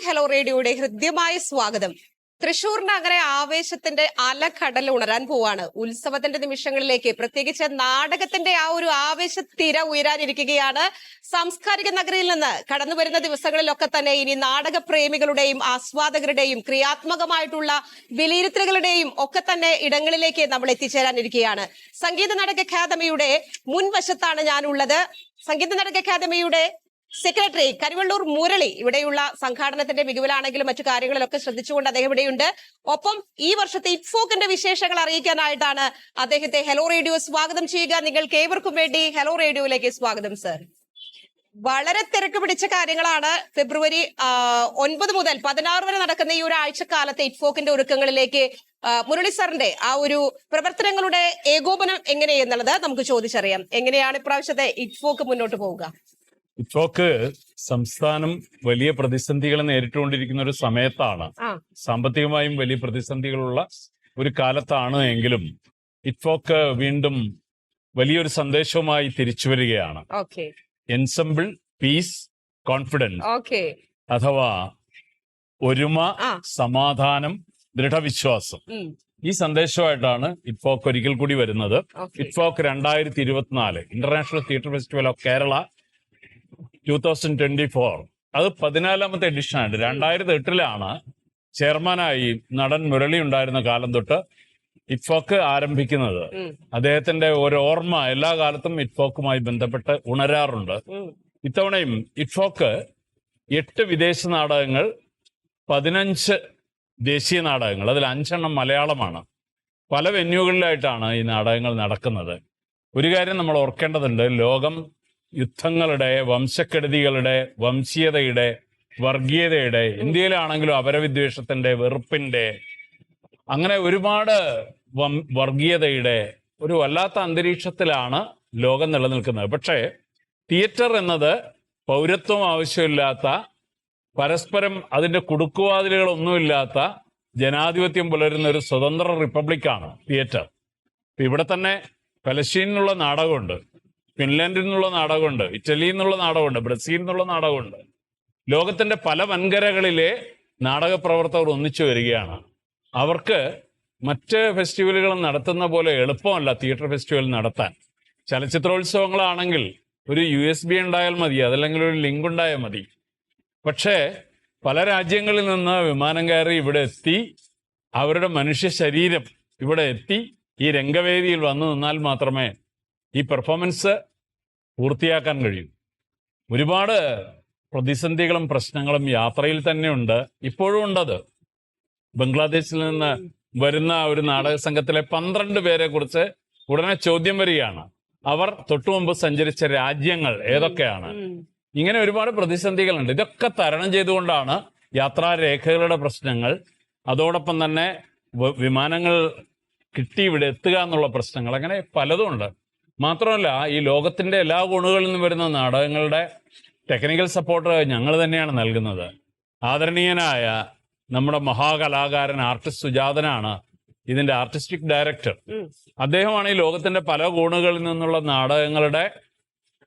Hello റേഡിയോയുടെ ഹൃദ്യമായ സ്വാഗതം. തൃശൂരിന് അങ്ങനെ ആവേശത്തിന്റെ അലകടൽ ഉണരാൻ പോവാണ്. ഉത്സവത്തിന്റെ നിമിഷങ്ങളിലേക്ക്, പ്രത്യേകിച്ച് നാടകത്തിന്റെ ആ ഒരു ആവേശത്തിര ഉയരാനിരിക്കുകയാണ്. സാംസ്കാരിക നഗരിയിൽ നിന്ന് കടന്നു വരുന്ന ദിവസങ്ങളിലൊക്കെ തന്നെ ഇനി നാടക പ്രേമികളുടെയും ആസ്വാദകരുടെയും ക്രിയാത്മകമായിട്ടുള്ള വിലയിരുത്തലുകളുടെയും ഒക്കെ തന്നെ ഇടങ്ങളിലേക്ക് നമ്മൾ എത്തിച്ചേരാനിരിക്കുകയാണ്. സംഗീത നാടക അക്കാദമിയുടെ മുൻവശത്താണ് ഞാനുള്ളത്. സംഗീത നാടക അക്കാദമിയുടെ സെക്രട്ടറി കരിവള്ളൂർ മുരളി ഇവിടെയുള്ള സംഘാടനത്തിന്റെ മികവിലാണെങ്കിലും മറ്റു കാര്യങ്ങളിലൊക്കെ ശ്രദ്ധിച്ചുകൊണ്ട് അദ്ദേഹം ഇവിടെയുണ്ട്. ഒപ്പം ഈ വർഷത്തെ ഇറ്റ്ഫോക്കിന്റെ വിശേഷങ്ങൾ അറിയിക്കാനായിട്ടാണ് അദ്ദേഹത്തെ ഹലോ റേഡിയോ സ്വാഗതം ചെയ്യുക. നിങ്ങൾക്ക് ഏവർക്കും വേണ്ടി ഹലോ റേഡിയോയിലേക്ക് സ്വാഗതം സർ. വളരെ തിരക്ക് പിടിച്ച കാര്യങ്ങളാണ്. ഫെബ്രുവരി 9 മുതൽ 16 വരെ നടക്കുന്ന ഈ ഒരു ആഴ്ചക്കാലത്തെ ഇറ്റ്ഫോക്കിന്റെ ഒരുക്കങ്ങളിലേക്ക് മുരളി സാറിന്റെ ആ ഒരു പ്രവർത്തനങ്ങളുടെ ഏകോപനം എങ്ങനെയെന്നുള്ളത് നമുക്ക് ചോദിച്ചറിയാം. എങ്ങനെയാണ് ഇപ്രാവശ്യത്തെ ഇറ്റ്ഫോക്ക് മുന്നോട്ട് പോവുക? ഇപ്പോക്ക് സംസ്ഥാനം വലിയ പ്രതിസന്ധികൾ നേരിട്ടുകൊണ്ടിരിക്കുന്ന ഒരു സമയത്താണ്, സാമ്പത്തികമായും വലിയ പ്രതിസന്ധികളുള്ള ഒരു കാലത്താണ് എങ്കിലും ഇറ്റ്ഫോക്ക് വീണ്ടും വലിയൊരു സന്ദേശവുമായി തിരിച്ചു വരികയാണ്. എൻസംബിൾ പീസ് കോൺഫിഡൻസ്, അഥവാ ഒരുമ, സമാധാനം, ദൃഢവിശ്വാസം. ഈ സന്ദേശമായിട്ടാണ് ഇറ്റ്ഫോക്ക് ഒരിക്കൽ കൂടി വരുന്നത്. ITFOK 2024 international theatre festival of Kerala 2024 അത് 14ാമത്തെ എഡിഷനാണ്. 2008 ചെയർമാനായി നടൻ മുരളി ഉണ്ടായിരുന്ന കാലം തൊട്ട് ഇറ്റ്ഫോക്ക് ആരംഭിക്കുന്നത്. അദ്ദേഹത്തിന്റെ ഒരു ഓർമ്മ എല്ലാ കാലത്തും ഇറ്റ്ഫോക്കുമായി ബന്ധപ്പെട്ട് ഉണരാറുണ്ട്. ഇത്തവണയും ഇറ്റ്ഫോക്ക് 8 വിദേശ നാടകങ്ങൾ, 15 ദേശീയ നാടകങ്ങൾ, അതിൽ 5 എണ്ണം മലയാളമാണ്. പല വെന്യൂകളിലായിട്ടാണ് ഈ നാടകങ്ങൾ നടക്കുന്നത്. ഒരു കാര്യം നമ്മൾ ഓർക്കേണ്ടതുണ്ട്, ലോകം യുദ്ധങ്ങളുടെ, വംശക്കെടുതികളുടെ, വംശീയതയുടെ, വർഗീയതയുടെ, ഇന്ത്യയിലാണെങ്കിലും അപരവിദ്വേഷത്തിന്റെ, വെറുപ്പിന്റെ, അങ്ങനെ ഒരുപാട് വർഗീയതയുടെ ഒരു വല്ലാത്ത അന്തരീക്ഷത്തിലാണ് ലോകം നിലനിൽക്കുന്നത്. പക്ഷേ തിയേറ്റർ എന്നത് പൗരത്വം ആവശ്യമില്ലാത്ത, പരസ്പരം അതിന്റെ കുടുക്കുവാതിലുകളൊന്നുമില്ലാത്ത, ജനാധിപത്യം പുലരുന്ന ഒരു സ്വതന്ത്ര റിപ്പബ്ലിക്കാണ് തിയേറ്റർ. ഇവിടെ തന്നെ പലസ്തീനിൽ നിന്നുള്ള നാടകമുണ്ട്, ഫിൻലാൻഡിൽ നിന്നുള്ള നാടകമുണ്ട്, ഇറ്റലിയിൽ നിന്നുള്ള നാടകമുണ്ട്, ബ്രസീലിൽ നിന്നുള്ള നാടകമുണ്ട്. ലോകത്തിന്റെ പല വൻകരകളിലെ നാടക പ്രവർത്തകർ ഒന്നിച്ചു വരികയാണ്. അവർക്ക് മറ്റ് ഫെസ്റ്റിവലുകൾ നടത്തുന്ന പോലെ എളുപ്പമല്ല തിയേറ്റർ ഫെസ്റ്റിവൽ നടത്താൻ. ചലച്ചിത്രോത്സവങ്ങളാണെങ്കിൽ ഒരു USB ഉണ്ടായാൽ മതി, അതല്ലെങ്കിൽ ഒരു ലിങ്ക് ഉണ്ടായാൽ മതി. പക്ഷേ പല രാജ്യങ്ങളിൽ നിന്ന് വിമാനം കയറി ഇവിടെ എത്തി, അവരുടെ മനുഷ്യ ശരീരം ഇവിടെ എത്തി ഈ രംഗവേദിയിൽ വന്നു നിന്നാൽ മാത്രമേ ഈ പെർഫോമൻസ് പൂർത്തിയാക്കാൻ കഴിയും. ഒരുപാട് പ്രതിസന്ധികളും പ്രശ്നങ്ങളും യാത്രയിൽ തന്നെയുണ്ട്, ഇപ്പോഴും ഉണ്ടത്. ബംഗ്ലാദേശിൽ നിന്ന് വരുന്ന ഒരു നാടക സംഘത്തിലെ 12 പേരെ കുറിച്ച് ഉടനെ ചോദ്യം വരികയാണ്. അവർ തൊട്ടുമുമ്പ് സഞ്ചരിച്ച രാജ്യങ്ങൾ ഏതൊക്കെയാണ്? ഇങ്ങനെ ഒരുപാട് പ്രതിസന്ധികളുണ്ട്. ഇതൊക്കെ തരണം ചെയ്തുകൊണ്ടാണ് യാത്രാരേഖകളുടെ പ്രശ്നങ്ങൾ, അതോടൊപ്പം തന്നെ വിമാനങ്ങൾ കിട്ടി ഇവിടെ എത്തുക എന്നുള്ള പ്രശ്നങ്ങൾ, അങ്ങനെ പലതും ഉണ്ട്. മാത്രമല്ല ഈ ലോകത്തിന്റെ എല്ലാ കോണുകളിൽ നിന്നും വരുന്ന നാടകങ്ങളുടെ ടെക്നിക്കൽ സപ്പോർട്ട് ഞങ്ങൾ തന്നെയാണ് നൽകുന്നത്. ആദരണീയനായ നമ്മുടെ മഹാകലാകാരൻ ആർട്ടിസ്റ്റ് സുജാതനാണ് ഇതിന്റെ ആർട്ടിസ്റ്റിക് ഡയറക്ടർ. അദ്ദേഹമാണ് ഈ ലോകത്തിന്റെ പല കോണുകളിൽ നിന്നുള്ള നാടകങ്ങളുടെ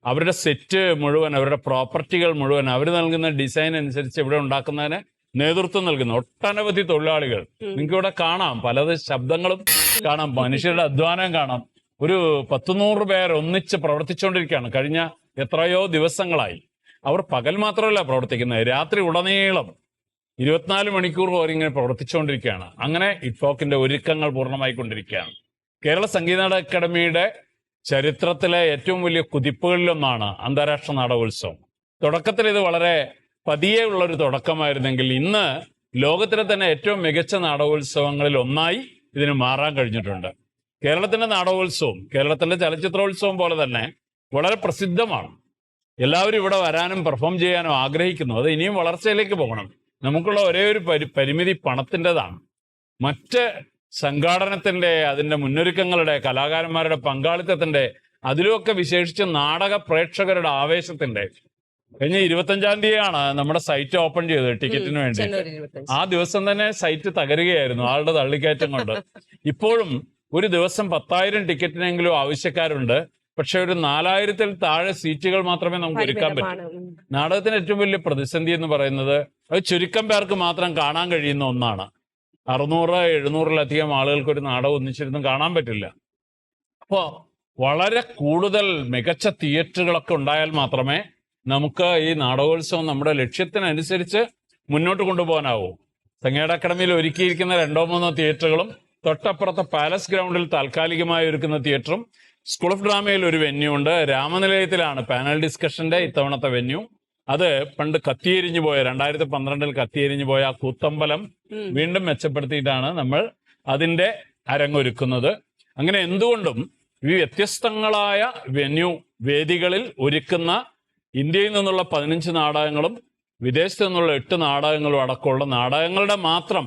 അവരുടെ സെറ്റ് മുഴുവൻ, അവരുടെ പ്രോപ്പർട്ടികൾ മുഴുവൻ, അവർ നൽകുന്ന ഡിസൈൻ അനുസരിച്ച് ഇവിടെ ഉണ്ടാക്കുന്നതിന് നേതൃത്വം നൽകുന്നു. ഒട്ടനവധി തൊഴിലാളികൾ നിങ്ങൾക്ക് ഇവിടെ കാണാം, പല ശബ്ദങ്ങളും കാണാം, മനുഷ്യരുടെ അധ്വാനം കാണാം. ഒരു 100-100 പേർ ഒന്നിച്ച് പ്രവർത്തിച്ചുകൊണ്ടിരിക്കുകയാണ് കഴിഞ്ഞ എത്രയോ ദിവസങ്ങളായി. അവർ പകൽ മാത്രമല്ല പ്രവർത്തിക്കുന്നത്, രാത്രി ഉടനീളം 24 മണിക്കൂർ ഇങ്ങനെ പ്രവർത്തിച്ചുകൊണ്ടിരിക്കുകയാണ്. അങ്ങനെ ഇറ്റ്ഫോക്കിന്റെ ഒരുക്കങ്ങൾ പൂർണ്ണമായിക്കൊണ്ടിരിക്കുകയാണ്. കേരള സംഗീത നാടക അക്കാദമിയുടെ ചരിത്രത്തിലെ ഏറ്റവും വലിയ കുതിപ്പുകളിലൊന്നാണ് അന്താരാഷ്ട്ര നാടകോത്സവം. തുടക്കത്തിൽ ഇത് വളരെ പതിയെ ഉള്ളൊരു തുടക്കമായിരുന്നെങ്കിൽ ഇന്ന് ലോകത്തിലെ തന്നെ ഏറ്റവും മികച്ച നാടകോത്സവങ്ങളിൽ ഒന്നായി ഇതിന് മാറാൻ കഴിഞ്ഞിട്ടുണ്ട്. കേരളത്തിന്റെ നാടകോത്സവം, കേരളത്തിന്റെ ചലച്ചിത്രോത്സവം പോലെ തന്നെ വളരെ പ്രസിദ്ധമാണ്. എല്ലാവരും ഇവിടെ വരാനും പെർഫോം ചെയ്യാനും ആഗ്രഹിക്കുന്നു. അത് ഇനിയും വളർച്ചയിലേക്ക് പോകണം. നമുക്കുള്ള ഒരേ ഒരു പരിമിതി പണത്തിൻ്റെതാണ്. മറ്റ് സംഘാടനത്തിന്റെ, അതിന്റെ മുന്നൊരുക്കങ്ങളുടെ, കലാകാരന്മാരുടെ പങ്കാളിത്തത്തിന്റെ, അതിലുമൊക്കെ വിശേഷിച്ച് നാടക പ്രേക്ഷകരുടെ ആവേശത്തിന്റെ. കഴിഞ്ഞ 25-ാം തീയതിയാണ് നമ്മുടെ സൈറ്റ് ഓപ്പൺ ചെയ്തത് ടിക്കറ്റിന് വേണ്ടി. ആ ദിവസം തന്നെ സൈറ്റ് തകരുകയായിരുന്നു ആളുടെ തള്ളിക്കയറ്റം കൊണ്ട്. ഇപ്പോഴും ഒരു ദിവസം 10,000 ടിക്കറ്റിനെങ്കിലും ആവശ്യക്കാരുണ്ട്. പക്ഷെ ഒരു 4000-ൽ താഴെ സീറ്റുകൾ മാത്രമേ നമുക്ക് ഒരുക്കാൻ പറ്റൂ. പരിമിതമാണ്. നാടകത്തിന് ഏറ്റവും വലിയ പ്രതിസന്ധി എന്ന് പറയുന്നത് അത് ചുരുക്കം പേർക്ക് മാത്രം കാണാൻ കഴിയുന്ന ഒന്നാണ്. 600-700-ലധികം ആളുകൾക്ക് ഒരു നാടകം ഒന്നിച്ചിരുന്ന് കാണാൻ പറ്റില്ല. അപ്പോ വളരെ കൂടുതൽ മികച്ച തിയേറ്ററുകളൊക്കെ ഉണ്ടായാൽ മാത്രമേ നമുക്ക് ഈ നാടകോത്സവം നമ്മുടെ ലക്ഷ്യത്തിനനുസരിച്ച് മുന്നോട്ട് കൊണ്ടുപോകാനാവൂ. സംഗീത അക്കാദമിയിൽ ഒരുക്കിയിരിക്കുന്ന 2-3 തിയേറ്ററുകളും തൊട്ടപ്പുറത്തെ പാലസ് ഗ്രൗണ്ടിൽ താൽക്കാലികമായി ഒരുക്കുന്ന തിയേറ്ററും സ്കൂൾ ഓഫ് ഡ്രാമയിൽ ഒരു വെന്യൂ ഉണ്ട്. രാമനിലയത്തിലാണ് പാനൽ ഡിസ്കഷന്റെ ഇത്തവണത്തെ വെന്യൂ. അത് പണ്ട് കത്തിയെരിഞ്ഞു പോയ 2012-ൽ കത്തിയെരിഞ്ഞു പോയ ആ കൂത്തമ്പലം വീണ്ടും മെച്ചപ്പെടുത്തിയിട്ടാണ് നമ്മൾ അതിന്റെ അരങ്ങൊരുക്കുന്നത്. അങ്ങനെ എന്തുകൊണ്ടും ഈ വ്യത്യസ്തങ്ങളായ വെന്യൂ വേദികളിൽ ഒരുക്കുന്ന ഇന്ത്യയിൽ നിന്നുള്ള 15 നാടകങ്ങളും വിദേശത്ത് നിന്നുള്ള 8 നാടകങ്ങളും അടക്കമുള്ള നാടകങ്ങളുടെ മാത്രം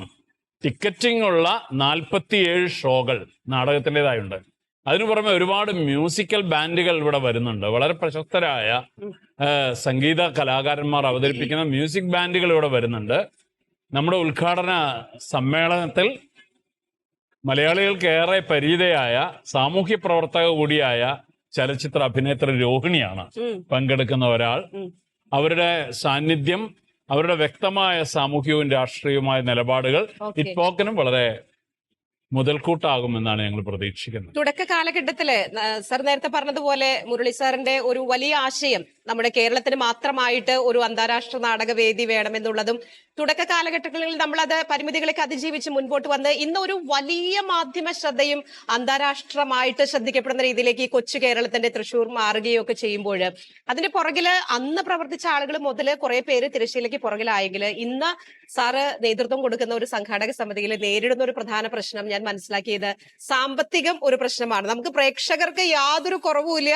ടിക്കറ്റിംഗ് ഉള്ള 47 ഷോകൾ നാടകത്തിൻ്റെതായുണ്ട്. അതിനു പുറമെ ഒരുപാട് മ്യൂസിക്കൽ ബാൻഡുകൾ ഇവിടെ വരുന്നുണ്ട്. വളരെ പ്രശസ്തരായ സംഗീത കലാകാരന്മാർ അവതരിപ്പിക്കുന്ന മ്യൂസിക് ബാൻഡുകൾ ഇവിടെ വരുന്നുണ്ട്. നമ്മുടെ ഉദ്ഘാടന സമ്മേളനത്തിൽ മലയാളികൾക്ക് ഏറെ പരിചിതയായ സാമൂഹ്യ പ്രവർത്തക കൂടിയായ ചലച്ചിത്ര അഭിനേത്രി രോഹിണിയാണ് പങ്കെടുക്കുന്ന ഒരാൾ. അവരുടെ സാന്നിധ്യം, അവരുടെ വ്യക്തമായ സാമൂഹികവും രാഷ്ട്രീയവുമായ നിലപാടുകൾ ഇപ്പോക്കിനും വളരെ മുതൽക്കൂട്ടാകുമെന്നാണ് ഞങ്ങൾ പ്രതീക്ഷിക്കുന്നത്. തുടക്ക കാലഘട്ടത്തില് സർ നേരത്തെ പറഞ്ഞതുപോലെ മുരളി സാറിന്റെ ഒരു വലിയ ആശയം നമ്മുടെ കേരളത്തിന് മാത്രമായിട്ട് ഒരു അന്താരാഷ്ട്ര നാടകവേദി വേണമെന്നുള്ളതും തുടക്ക കാലഘട്ടങ്ങളിൽ നമ്മളത് പരിമിതികളൊക്കെ അതിജീവിച്ച് മുൻപോട്ട് വന്ന് ഇന്ന് ഒരു വലിയ മാധ്യമ ശ്രദ്ധയും അന്താരാഷ്ട്രമായിട്ട് ശ്രദ്ധിക്കപ്പെടുന്ന രീതിയിലേക്ക് ഈ കൊച്ചു കേരളത്തിന്റെ തൃശ്ശൂർ മാറുകയും ഒക്കെ ചെയ്യുമ്പോൾ അതിന്റെ പുറകില് അന്ന് പ്രവർത്തിച്ച ആളുകൾ മുതൽ കുറെ പേര് തിരശ്ശീലയ്ക്ക് പുറകിലായെങ്കിൽ ഇന്ന് സാറ് നേതൃത്വം കൊടുക്കുന്ന ഒരു സംഘാടക സമിതിയിൽ നേരിടുന്ന ഒരു പ്രധാന പ്രശ്നം ഞാൻ മനസ്സിലാക്കിയത് സാമ്പത്തികം ഒരു പ്രശ്നമാണ്. നമുക്ക് പ്രേക്ഷകർക്ക് യാതൊരു കുറവുമില്ല,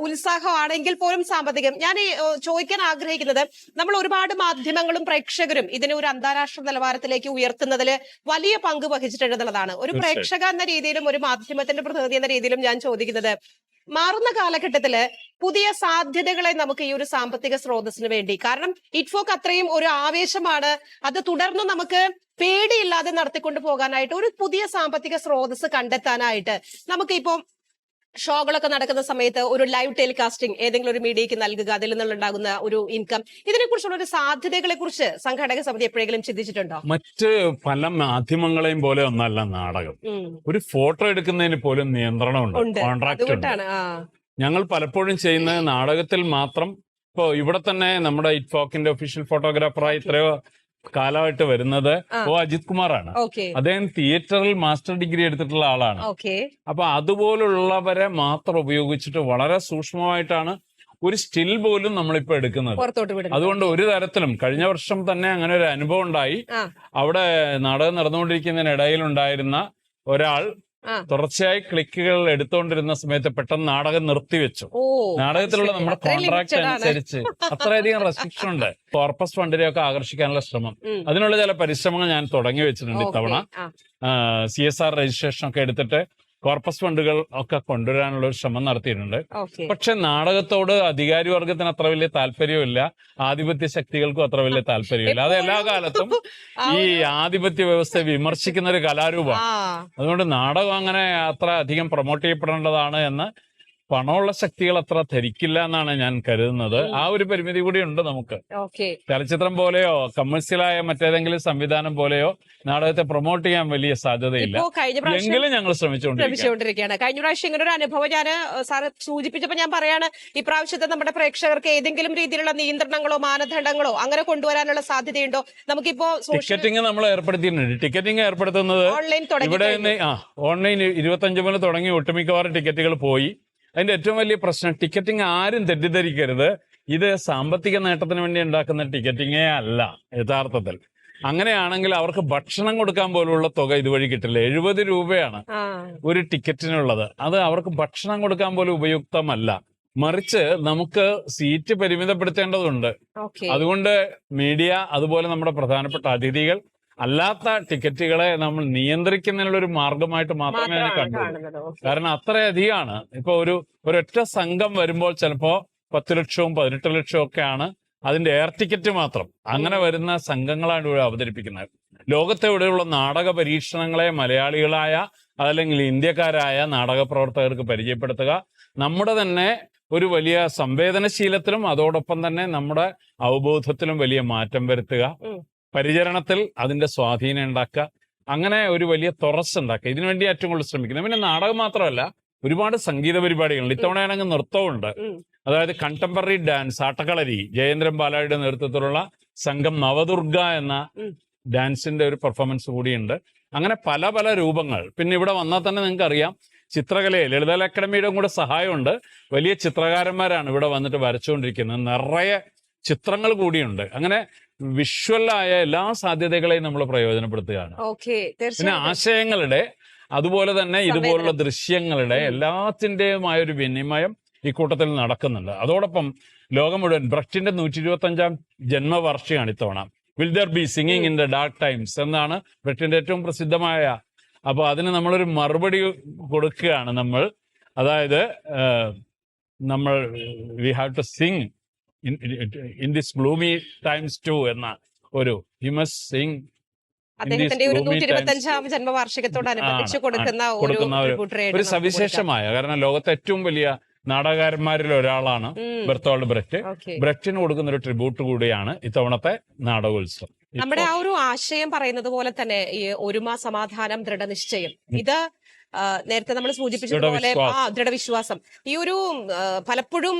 ഉത്സാഹമാണെങ്കിൽ പോലും സാമ്പത്തികം. ഞാൻ ചോദിക്കാൻ ആഗ്രഹിക്കുന്നത്, നമ്മൾ ഒരുപാട് മാധ്യമങ്ങളും പ്രേക്ഷകരും ഇതിനെ ഒരു അന്താരാഷ്ട്ര നിലവാരത്തിലേക്ക് ഉയർത്തുന്നതിൽ വലിയ പങ്ക് വഹിച്ചിട്ടുണ്ടെന്നുള്ളതാണ്. ഒരു പ്രേക്ഷക എന്ന രീതിയിലും ഒരു മാധ്യമത്തിന്റെ പ്രതിനിധി എന്ന രീതിയിലും ഞാൻ ചോദിക്കുന്നത്, മാറുന്ന കാലഘട്ടത്തില് പുതിയ സാധ്യതകളെ നമുക്ക് ഈ ഒരു സാമ്പത്തിക സ്രോതസ്സിന് വേണ്ടി, കാരണം ഇറ്റ്ഫോക്ക് അത്രയും ഒരു ആവേശമാണ്, അത് തുടർന്ന് നമുക്ക് പേടിയില്ലാതെ നടത്തിക്കൊണ്ട് പോകാനായിട്ട് ഒരു പുതിയ സാമ്പത്തിക സ്രോതസ് കണ്ടെത്താനായിട്ട് നമുക്ക് ഇപ്പം ഷോകളൊക്കെ നടക്കുന്ന സമയത്ത് ഒരു ലൈവ് ടെലികാസ്റ്റിംഗ് ഏതെങ്കിലും ഒരു മീഡിയക്ക് നൽകുക, അതിൽ നിന്നുണ്ടാകുന്ന ഒരു ഇൻകം, ഇതിനെ കുറിച്ചുള്ള ഒരു സാധ്യതകളെ കുറിച്ച് സംഘാടക സമിതി എപ്പോഴെങ്കിലും ചിന്തിച്ചിട്ടുണ്ടോ? മറ്റ് പല മാധ്യമങ്ങളെയും പോലെ ഒന്നല്ല നാടകം. ഒരു ഫോട്ടോ എടുക്കുന്നതിന് പോലും നിയന്ത്രണമുണ്ട്, കോൺട്രാക്ട് ഉണ്ട്. ഞങ്ങൾ പലപ്പോഴും ചെയ്യുന്ന നാടകത്തിൽ മാത്രം, ഇപ്പോ ഇവിടെ തന്നെ നമ്മുടെ ഇറ്റ്ഫോക്കിന്റെ ഒഫീഷ്യൽ ഫോട്ടോഗ്രാഫറായി ഇത്രയോ കാലമായിട്ട് വരുന്നത് അജിത് കുമാറാണ്. അദ്ദേഹം തിയേറ്ററിൽ മാസ്റ്റർ ഡിഗ്രി എടുത്തിട്ടുള്ള ആളാണ്. അപ്പൊ അതുപോലുള്ളവരെ മാത്രം ഉപയോഗിച്ചിട്ട് വളരെ സൂക്ഷ്മമായിട്ടാണ് ഒരു സ്റ്റിൽ പോലും നമ്മളിപ്പോ എടുക്കുന്നത്. അതുകൊണ്ട് ഒരു തരത്തിലും കഴിഞ്ഞ വർഷം തന്നെ അങ്ങനെ ഒരു അനുഭവം ഉണ്ടായി. അവിടെ നാടകം നടന്നുകൊണ്ടിരിക്കുന്നതിനിടയിൽ ഉണ്ടായിരുന്ന ഒരാൾ തുടർച്ചയായി ക്ലിക്കുകൾ എടുത്തുകൊണ്ടിരുന്ന സമയത്ത് പെട്ടെന്ന് നാടകം നിർത്തിവെച്ചു. നാടകത്തിലുള്ള നമ്മുടെ കോൺട്രാക്ട് അനുസരിച്ച് അത്രയധികം റെസ്ട്രിക്ഷൻ ഉണ്ട്. കോർപ്പസ് ഫണ്ടിനെയൊക്കെ ആകർഷിക്കാനുള്ള ശ്രമം, അതിനുള്ള ചില പരിശ്രമങ്ങൾ ഞാൻ തുടങ്ങി വെച്ചിട്ടുണ്ട് ഇത്തവണ. CSR രജിസ്ട്രേഷൻ ഒക്കെ എടുത്തിട്ട് കോർപ്പസ് ഫണ്ടുകൾ ഒക്കെ കൊണ്ടുവരാനുള്ള ഒരു ശ്രമം നടത്തിയിട്ടുണ്ട്. പക്ഷെ നാടകത്തോട് അധികാരി വർഗത്തിന് അത്ര വലിയ താല്പര്യമില്ല, ആധിപത്യ ശക്തികൾക്കും അത്ര വലിയ താല്പര്യമില്ല. അത് എല്ലാ കാലത്തും ഈ ആധിപത്യ വ്യവസ്ഥയെ വിമർശിക്കുന്ന ഒരു കലാരൂപമാണ്. അതുകൊണ്ട് നാടകം അങ്ങനെ അത്ര അധികം പ്രൊമോട്ട് ചെയ്യപ്പെടേണ്ടതാണ് എന്ന് പണമുള്ള ശക്തികൾ അത്ര ധരിക്കില്ല എന്നാണ് ഞാൻ കരുതുന്നത്. ആ ഒരു പരിമിതി കൂടി ഉണ്ട് നമുക്ക്. ചലച്ചിത്രം പോലെയോ കമേഴ്സ്യലായ മറ്റേതെങ്കിലും സംവിധാനം പോലെയോ നാടകത്തെ പ്രൊമോട്ട് ചെയ്യാൻ വലിയ സാധ്യതയില്ല. എങ്കിലും ഞങ്ങൾ ശ്രമിച്ചുകൊണ്ടിരിക്കുകയാണ്. കഴിഞ്ഞ പ്രാവശ്യം ഇങ്ങനെ ഒരു അനുഭവം ഞാൻ സാറ് സൂചിപ്പിച്ചപ്പോ ഞാൻ പറയാണ്, ഇപ്രാവശ്യത്തെ നമ്മുടെ പ്രേക്ഷകർക്ക് ഏതെങ്കിലും രീതിയിലുള്ള നിയന്ത്രണങ്ങളോ മാനദണ്ഡങ്ങളോ അങ്ങനെ കൊണ്ടുവരാനുള്ള സാധ്യതയുണ്ടോ? നമുക്കിപ്പോ ടിക്കറ്റിംഗ് നമ്മൾ ഏർപ്പെടുത്തിയിട്ടുണ്ട്. ടിക്കറ്റിംഗ് ഏർപ്പെടുത്തുന്നത് ഇവിടെ ഓൺലൈൻ 25 മുതൽ തുടങ്ങി ഒട്ടുമിക്കവാറും ടിക്കറ്റുകൾ പോയി. അതിന്റെ ഏറ്റവും വലിയ പ്രശ്നം, ടിക്കറ്റിംഗ് ആരും തെറ്റിദ്ധരിക്കരുത്, ഇത് സാമ്പത്തിക നേട്ടത്തിന് വേണ്ടി ഉണ്ടാക്കുന്ന ടിക്കറ്റിംഗേ അല്ല യഥാർത്ഥത്തിൽ. അങ്ങനെയാണെങ്കിൽ അവർക്ക് ഭക്ഷണം കൊടുക്കാൻ പോലുള്ള തുക ഇതുവഴി കിട്ടില്ല. 70 രൂപയാണ് ഒരു ടിക്കറ്റിനുള്ളത്. അത് അവർക്ക് ഭക്ഷണം കൊടുക്കാൻ പോലും ഉപയുക്തമല്ല. മറിച്ച് നമുക്ക് സീറ്റ് പരിമിതപ്പെടുത്തേണ്ടതുണ്ട്. അതുകൊണ്ട് മീഡിയ അതുപോലെ നമ്മുടെ പ്രധാനപ്പെട്ട അതിഥികൾ അല്ലാത്ത ടിക്കറ്റുകളെ നമ്മൾ നിയന്ത്രിക്കുന്നതിനുള്ള ഒരു മാർഗമായിട്ട് മാത്രമേ ഞാൻ കണ്ടുള്ളൂ. കാരണം അത്രയധികമാണ്. ഇപ്പൊ ഒരൊറ്റ സംഘം വരുമ്പോൾ ചിലപ്പോ 10 ലക്ഷവും 18 ലക്ഷവും ഒക്കെയാണ് അതിന്റെ എയർ ടിക്കറ്റ് മാത്രം. അങ്ങനെ വരുന്ന സംഘങ്ങളാണ് ഇവിടെ അവതരിപ്പിക്കുന്നത്. ലോകത്തെവിടെയുള്ള നാടക പരീക്ഷണങ്ങളെ മലയാളികളായ അതല്ലെങ്കിൽ ഇന്ത്യക്കാരായ നാടക പ്രവർത്തകർക്ക് പരിചയപ്പെടുത്തുക, നമ്മുടെ തന്നെ ഒരു വലിയ സംവേദനശീലത്തിലും അതോടൊപ്പം തന്നെ നമ്മുടെ അവബോധത്തിലും വലിയ മാറ്റം വരുത്തുക, പരിചരണത്തിൽ അതിന്റെ സ്വാധീനം ഉണ്ടാക്കുക, അങ്ങനെ ഒരു വലിയ തുറസ്സുണ്ടാക്കുക. ഇതിനുവേണ്ടി ഏറ്റവും കൂടുതൽ ശ്രമിക്കുന്നത്. പിന്നെ നാടകം മാത്രമല്ല, ഒരുപാട് സംഗീത പരിപാടികളുണ്ട്. ഇത്തവണയാണെങ്കിൽ നൃത്തമുണ്ട്. അതായത് കണ്ടംപററി ഡാൻസ്, ആട്ടക്കളരി, ജയേന്ദ്രൻ ബാലായുടെ നേതൃത്വത്തിലുള്ള സംഘം നവദുർഗ എന്ന ഡാൻസിന്റെ ഒരു പെർഫോമൻസ് കൂടിയുണ്ട്. അങ്ങനെ പല പല രൂപങ്ങൾ. പിന്നെ ഇവിടെ വന്നാൽ തന്നെ നിങ്ങൾക്ക് അറിയാം, ചിത്രകലയിൽ ലളിതകല അക്കാദമിയുടെ കൂടെ സഹായമുണ്ട്. വലിയ ചിത്രകാരന്മാരാണ് ഇവിടെ വന്നിട്ട് വരച്ചുകൊണ്ടിരിക്കുന്നത്. നിറയെ ചിത്രങ്ങൾ കൂടിയുണ്ട്. അങ്ങനെ വിഷ്വലായ എല്ലാ സാധ്യതകളെയും നമ്മൾ പ്രയോജനപ്പെടുത്തുകയാണ്. പിന്നെ ആശയങ്ങളുടെ, അതുപോലെ തന്നെ ഇതുപോലുള്ള ദൃശ്യങ്ങളുടെ എല്ലാത്തിൻ്റെയുമായ ഒരു വിനിമയം ഈ കൂട്ടത്തിൽ നടക്കുന്നുണ്ട്. അതോടൊപ്പം ലോകം മുഴുവൻ ബ്രക്റ്റിന്റെ 125-ാം ജന്മവാർഷികമാണ് ഇത്തവണ. Will there be singing in the dark times എന്നാണ് ബ്രക്റ്റിന്റെ ഏറ്റവും പ്രസിദ്ധമായ. അപ്പോൾ അതിന് നമ്മളൊരു മറുപടി കൊടുക്കുകയാണ് നമ്മൾ. അതായത് നമ്മൾ we have to sing in this gloomy times to എന്ന ഒരു ഹി മസ്റ്റ് സിംഗ് അദ്ദേഹത്തിന്റെ ഒരു 125-ാം ജന്മവാർഷികത്തോടനുബന്ധിച്ച് കൊടുക്കുന്ന ഒരു സവിശേഷമായ, കാരണം ലോകത്തെ ഏറ്റവും വലിയ നാടകകാരന്മാരിൽ ഒരാളാണ് ബെർത്തോൾഡ് ബ്രെക്റ്റ്. ബ്രെക്റ്റിന് കൊടുക്കുന്ന ഒരു ട്രിബ്യൂട്ട് കൂടിയാണ് ഇത്തവണത്തെ നാടകോത്സവം. നമ്മുടെ ആ ഒരു ആശയം പറയുന്നത് പോലെ തന്നെ ഈ ഒരുമ, സമാധാനം, ദൃഢനിശ്ചയം, ഇത് നേരത്തെ നമ്മൾ സൂചിപ്പിച്ചതുപോലെ ദൃഢവിശ്വാസം, ഈ ഒരു പലപ്പോഴും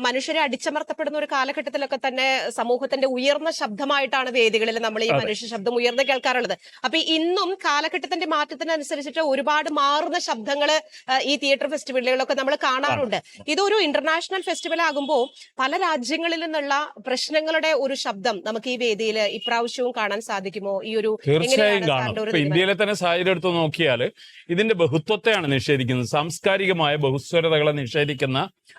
മനുഷ്യരെ അടിച്ചമർത്തപ്പെടുന്ന ഒരു കാലഘട്ടത്തിലൊക്കെ തന്നെ സമൂഹത്തിന്റെ ഉയർന്ന ശബ്ദമായിട്ടാണ് വേദികളിൽ നമ്മൾ ഈ മനുഷ്യ ശബ്ദം ഉയർന്ന് കേൾക്കാറുള്ളത്. അപ്പൊ ഇന്നും കാലഘട്ടത്തിന്റെ മാറ്റത്തിനനുസരിച്ചിട്ട് ഒരുപാട് മാറുന്ന ശബ്ദങ്ങൾ ഈ തിയേറ്റർ ഫെസ്റ്റിവലുകളൊക്കെ നമ്മൾ കാണാറുണ്ട്. ഇതൊരു ഇന്റർനാഷണൽ ഫെസ്റ്റിവൽ ആകുമ്പോൾ പല രാജ്യങ്ങളിൽ നിന്നുള്ള പ്രശ്നങ്ങളുടെ ഒരു ശബ്ദം നമുക്ക് ഈ വേദിയിൽ ഇപ്രാവശ്യവും കാണാൻ സാധിക്കുമോ? ഈ ഒരു തീർച്ചയായും കാണും. ഇന്ത്യയിലെ തന്നെ സാഹചര്യം എടുത്ത് നോക്കിയാൽ ഇതിന്റെ ബഹുത്വത്തെയാണ് നിഷേധിക്കുന്നത്. സാംസ്കാരികമായ ബഹുസ്വരതകളെ നിഷേധിക്കുന്ന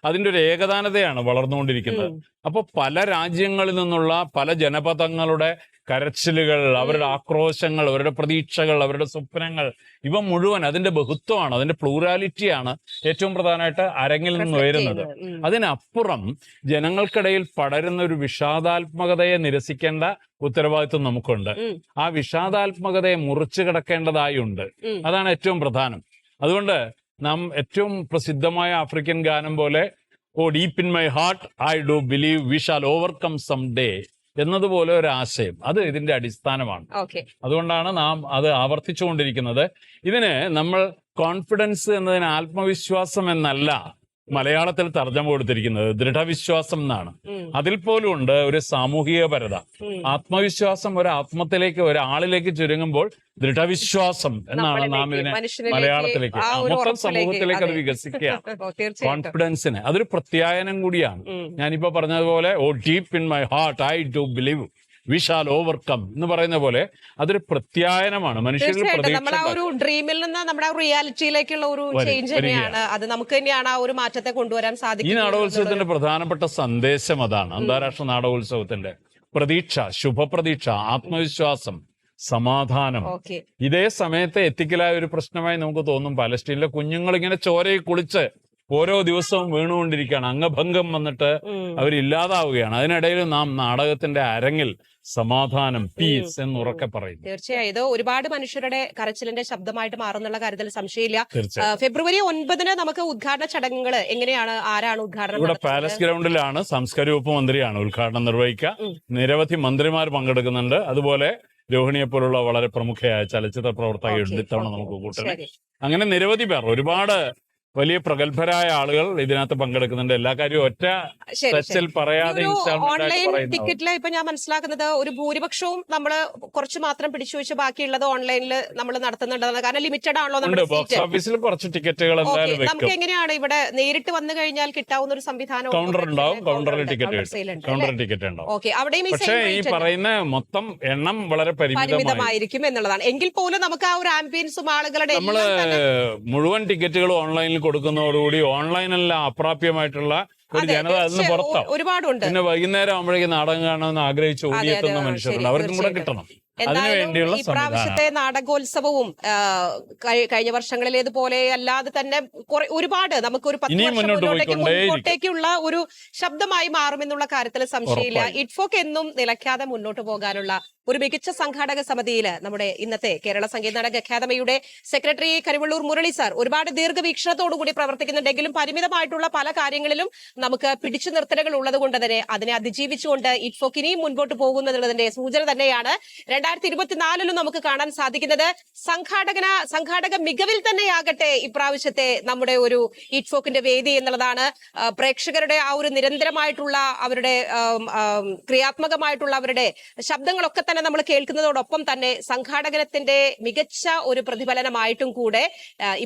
അതിന്റെ ഒരു ഏകദാനതയാണ് വളർന്നുകൊണ്ടിരിക്കുന്നത്. അപ്പോൾ പല രാജ്യങ്ങളിൽ നിന്നുള്ള പല ജനപദങ്ങളുടെ കരച്ചിലുകൾ, അവരുടെ ആക്രോശങ്ങൾ, അവരുടെ പ്രതീക്ഷകൾ, അവരുടെ സ്വപ്നങ്ങൾ, ഇവ മുഴുവൻ അതിന്റെ ബഹുത്വമാണ്, അതിന്റെ പ്ലൂറാലിറ്റിയാണ് ഏറ്റവും പ്രധാനമായിട്ട് അരങ്ങിൽ നിന്ന് ഉയരുന്നത്. അതിനപ്പുറം ജനങ്ങൾക്കിടയിൽ പടരുന്ന ഒരു വിഷാദാത്മകതയെ നിരസിക്കേണ്ട ഉത്തരവാദിത്വം നമുക്കുണ്ട്. ആ വിഷാദാത്മകതയെ മുറിച്ചു കിടക്കേണ്ടതായുണ്ട്. അതാണ് ഏറ്റവും പ്രധാനം. അതുകൊണ്ട് നാം ഏറ്റവും പ്രസിദ്ധമായ ആഫ്രിക്കൻ ഗാനം പോലെ oh deep in my heart I do believe we shall overcome some day എന്നതുപോലെ ഒരു ആശയം, അത് ഇതിന്റെ അടിസ്ഥാനമാണ്. അതുകൊണ്ടാണ് നാം അത് ആവർത്തിച്ചുകൊണ്ടിരിക്കുന്നത്. ഇതിന് നമ്മൾ കോൺഫിഡൻസ് എന്നതിന് ആത്മവിശ്വാസം എന്നല്ല മലയാളത്തിൽ തർജ്ജമ കൊടുത്തിരിക്കുന്നത്, ദൃഢവിശ്വാസം എന്നാണ്. അതിൽ പോലും ഉണ്ട് ഒരു സാമൂഹികപരത. ആത്മവിശ്വാസം ഒരു ആത്മത്തിലേക്ക്, ഒരാളിലേക്ക് ചുരുങ്ങുമ്പോൾ ദൃഢവിശ്വാസം എന്നാണ് നാം ഇതിനെ മലയാളത്തിലേക്ക്, മൊത്തം സമൂഹത്തിലേക്ക് അത് വികസിക്കുകയാണ്. കോൺഫിഡൻസിന് അതൊരു പ്രത്യായനം കൂടിയാണ്. ഞാനിപ്പോ പറഞ്ഞതുപോലെ oh deep in my heart I do believe we shall overcome എന്ന് പറയുന്ന പോലെ അതൊരു പ്രത്യായനമാണ്. മനുഷ്യരിൽ നമ്മുടെ ഒരു ഡ്രീമിൽ നിന്ന് നമ്മുടെ റിയാലിറ്റിയിലേക്കുള്ള ഒരു ചേഞ്ച് തന്നെയാണ്. അത് നമുക്ക് തന്നെയാണ് ആ ഒരു മാറ്റത്തെ കൊണ്ടുവരാൻ സാധിക്കും. ഈ നാടകോത്സവത്തിന്റെ പ്രധാനപ്പെട്ട സന്ദേശം അതാണ്. അന്താരാഷ്ട്ര നാടകോത്സവത്തിന്റെ പ്രതീക്ഷ, ശുഭപ്രതീക്ഷ, ആത്മവിശ്വാസം, സമാധാനം. ഇതേ സമയത്ത് എത്തിക്കലായ ഒരു പ്രശ്നമായി നമുക്ക് തോന്നും, പലസ്തീനിലെ കുഞ്ഞുങ്ങൾ ഇങ്ങനെ ചോരയിൽ കുളിച്ച് ഓരോ ദിവസവും വീണുകൊണ്ടിരിക്കുകയാണ്. അംഗഭംഗം വന്നിട്ട് അവരില്ലാതാവുകയാണ്. അതിനിടയിൽ നാം നാടകത്തിന്റെ അരങ്ങിൽ സമാധാനം, പീസ് എന്ന് ഉറക്കെ പറയുന്നു. തീർച്ചയായും ഇത് ഒരുപാട് മനുഷ്യരുടെ കരച്ചിലിന്റെ ശബ്ദമായിട്ട് മാറുന്നുള്ള കാര്യത്തിൽ സംശയമില്ല. ഫെബ്രുവരി 9 നമുക്ക് ഉദ്ഘാടന ചടങ്ങുകൾ എങ്ങനെയാണ്, ആരാണ് ഉദ്ഘാടനം? ഇവിടെ പാലസ് ഗ്രൗണ്ടിലാണ്. സാംസ്കാരിക വകുപ്പ് മന്ത്രിയാണ് ഉദ്ഘാടനം നിർവഹിക്കുക. നിരവധി മന്ത്രിമാർ പങ്കെടുക്കുന്നുണ്ട്. അതുപോലെ രോഹിണിയെ പോലുള്ള വളരെ പ്രമുഖയായ ചലച്ചിത്ര പ്രവർത്തകയുണ്ട് ഇത്തവണ നമുക്ക് കൂട്ടണേ. അങ്ങനെ നിരവധി പേർ, ഒരുപാട് വലിയ പ്രഗത്ഭരായ ആളുകൾ ഇതിനകത്ത് പങ്കെടുക്കുന്നുണ്ട്. എല്ലാ കാര്യവും ഒറ്റ ടച്ചിൽ പറയാതെ ഓൺലൈൻ ടിക്കറ്റില് ഇപ്പൊ ഞാൻ മനസ്സിലാക്കുന്നത് ഒരു ഭൂരിപക്ഷവും നമ്മൾ കുറച്ച് മാത്രം പിടിച്ചു വെച്ച് ബാക്കിയുള്ളത് ഓൺലൈനിൽ നമ്മൾ നടത്തുന്നുണ്ടെന്ന്. കാരണം ലിമിറ്റഡ് ആണല്ലോ. ബോക്സ് ഓഫീസിൽ കുറച്ച് ടിക്കറ്റുകൾ നമുക്ക് എങ്ങനെയാണ് ഇവിടെ നേരിട്ട് വന്നു കഴിഞ്ഞാൽ കിട്ടാവുന്ന ഒരു സംവിധാനം? കൗണ്ടർ ഉണ്ടാവും, കൗണ്ടറിൽ ടിക്കറ്റ് ഉണ്ടാവും. അവിടെയും ഈ പറയുന്ന മൊത്തം എണ്ണം വളരെ പരിമിതമായിരിക്കും എന്നുള്ളതാണ്. എങ്കിൽ പോലും നമുക്ക് ആ ഒരു ആംബിയൻസും ആളുകളുടെ നമ്മള് മുഴുവൻ ടിക്കറ്റുകളും ഓൺലൈനിൽ കൊടുക്കുന്നതോടുകൂടി ഓൺലൈനെല്ലാം അപ്രാപ്യമായിട്ടുള്ള ഒരു ജനത അതിന് പുറത്താവും. ഒരുപാടുണ്ട്. പിന്നെ വൈകുന്നേരം ആകുമ്പോഴേക്കും നാടകം കാണണമെന്ന് ആഗ്രഹിച്ച് ഓടിയെത്തുന്ന മനുഷ്യരുണ്ട്. അവർക്കും കൂടെ കിട്ടണം. എന്തായാലും ഈ പ്രാവശ്യത്തെ നാടകോത്സവവും കഴിഞ്ഞ വർഷങ്ങളിലേതുപോലെ അല്ലാതെ തന്നെ ഒരുപാട് നമുക്കൊരു 10 വർഷം മുന്നോട്ടേക്കുള്ള ഒരു ശബ്ദമായി മാറുമെന്നുള്ള കാര്യത്തിൽ സംശയമില്ല. ഇറ്റ്ഫോക്ക് എന്നും നിലയ്ക്കാതെ മുന്നോട്ട് പോകാനുള്ള ഒരു മികച്ച സംഘാടക സമിതിയിൽ നമ്മുടെ ഇന്നത്തെ കേരള സംഗീത നാടക അക്കാദമിയുടെ സെക്രട്ടറി കരിവള്ളൂർ മുരളി സാർ ഒരുപാട് ദീർഘവീക്ഷണത്തോടുകൂടി പ്രവർത്തിക്കുന്നുണ്ടെങ്കിലും പരിമിതമായിട്ടുള്ള പല കാര്യങ്ങളിലും നമുക്ക് പിടിച്ചു നിർത്തലുകൾ ഉള്ളത് കൊണ്ട് തന്നെ അതിനെ അതിജീവിച്ചുകൊണ്ട് ഇറ്റ്ഫോക്ക് ഇനിയും മുൻപോട്ട് പോകുന്നതിന്റെ സൂചന തന്നെയാണ് 2024 നമുക്ക് കാണാൻ സാധിക്കുന്നത്. സംഘാടക മികവിൽ തന്നെയാകട്ടെ ഇപ്രാവശ്യത്തെ നമ്മുടെ ഒരു ഇറ്റ്ഫോക്കിന്റെ വേദി എന്നുള്ളതാണ്. പ്രേക്ഷകരുടെ ആ ഒരു നിരന്തരമായിട്ടുള്ള അവരുടെ ക്രിയാത്മകമായിട്ടുള്ള അവരുടെ ശബ്ദങ്ങളൊക്കെ തന്നെ നമ്മൾ കേൾക്കുന്നതോടൊപ്പം തന്നെ സംഘാടകത്തിന്റെ മികച്ച ഒരു പ്രതിഫലനമായിട്ടും കൂടെ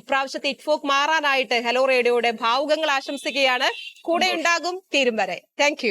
ഇപ്രാവശ്യത്തെ ഇറ്റ്ഫോക്ക് മാറാനായിട്ട് ഹലോ റേഡിയോയുടെ ഭാവുകങ്ങൾ ആശംസിക്കുകയാണ്. കൂടെ ഉണ്ടാകും തീരും വരെ. താങ്ക്